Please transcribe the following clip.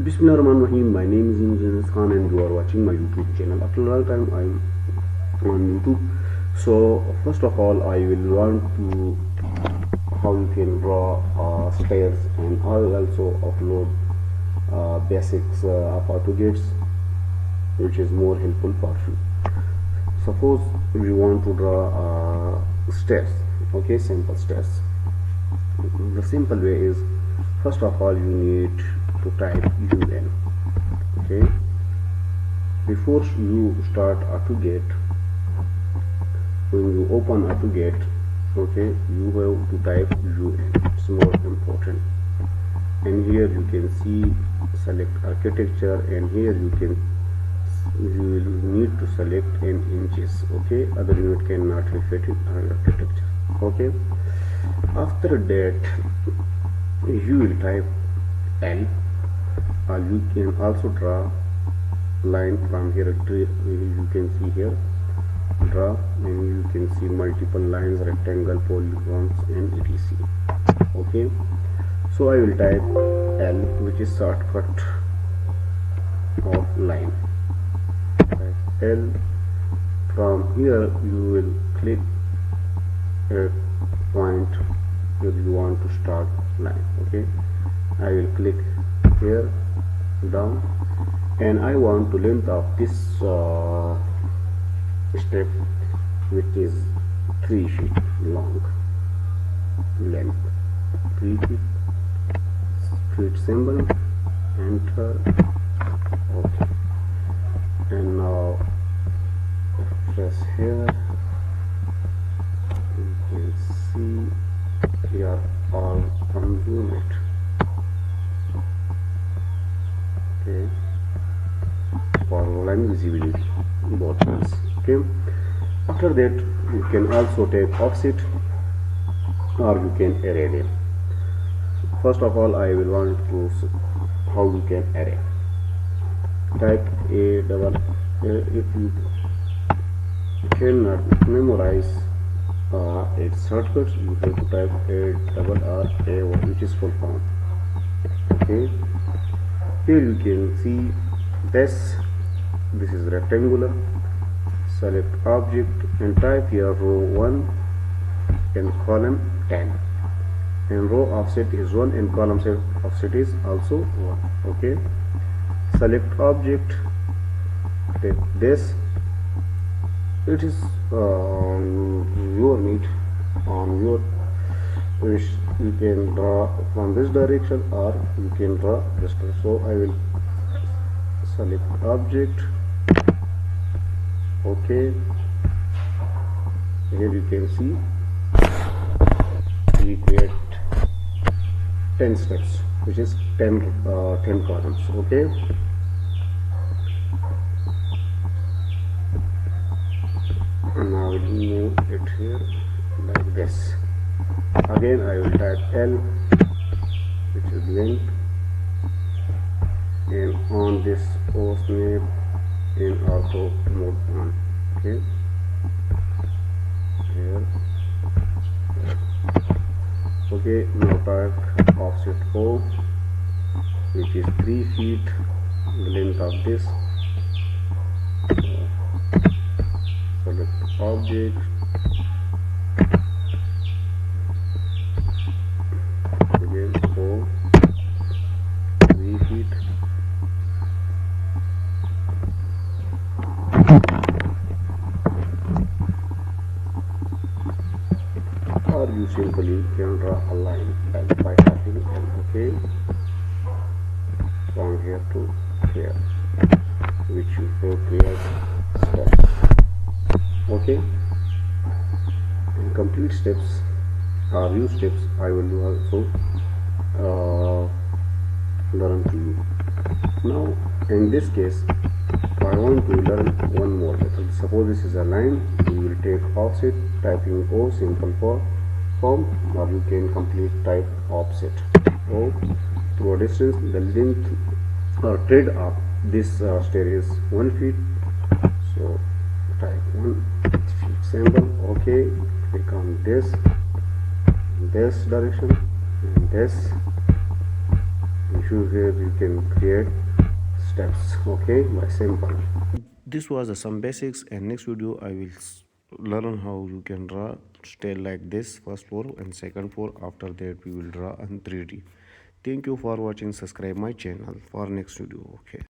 Bismillahirrahmanirrahim. My name is Imran Khan and you are watching my YouTube channel. After a long time I am on YouTube. So first of all I will want to how you can draw stairs, and I will also upload basics of AutoCAD, which is more helpful for you. Suppose you want to draw stairs, okay, simple stairs. The simple way is, first of all you need to type UN. Okay, before you start AutoCAD, when you open AutoCAD, okay, you have to type UN. It's more important. And here you can see select architecture, and here you will need to select in inches. Okay, other unit cannot reflect in architecture. Okay, after that you will type L. You can also draw line from here to you can see here draw, and you can see multiple lines, rectangle, polygons, and etc. Okay, so I will type L, which is shortcut of line. Type L. From here you will click a point where you want to start line. Okay, I will click here down, and I want to length of this step, which is 3 feet long. Length 3 feet symbol, enter. Okay, and now press here. You can see here all from unit. Okay, for line visibility both ways. Okay, after that you can also take offset, or you can array them. First of all I will want to how you can array. Type a double a. If you cannot memorize its shortcuts, you have to type a double R A, which is full form. Okay, here you can see this is rectangular. Select object and type here row 1 and column 10, and row offset is 1 and column offset is also 1. Okay, select object, take this. It is your need, on your wish. You can draw from this direction or you can draw this direction. So I will select object. Okay, here you can see we create 10 steps, which is 10 columns. Okay, and now I will move it here like this. Again I will type L, which is length, and on this O snap in auto mode on. Okay, here. Okay, now type offset O, which is 3 feet, the length of this. Select object, again O, 3 feet. Or you simply can draw a line by tapping L. Okay, from here to here, which you have create steps. Okay, and complete steps or use steps I will also learn to you. Now in this case I want to learn one more method. Suppose this is a line, you will take offset, typing O, simple form, or you can complete type offset O through a distance. The length or trade of this stair is 1 feet, so type 1 feet symbol. Okay, click on this direction, and this, and issue here, you can create steps, okay, by simple. This was some basics, and next video I will learn how you can draw stair like this, first floor and second floor. After that we will draw on 3D. Thank you for watching. Subscribe my channel for next video. Okay.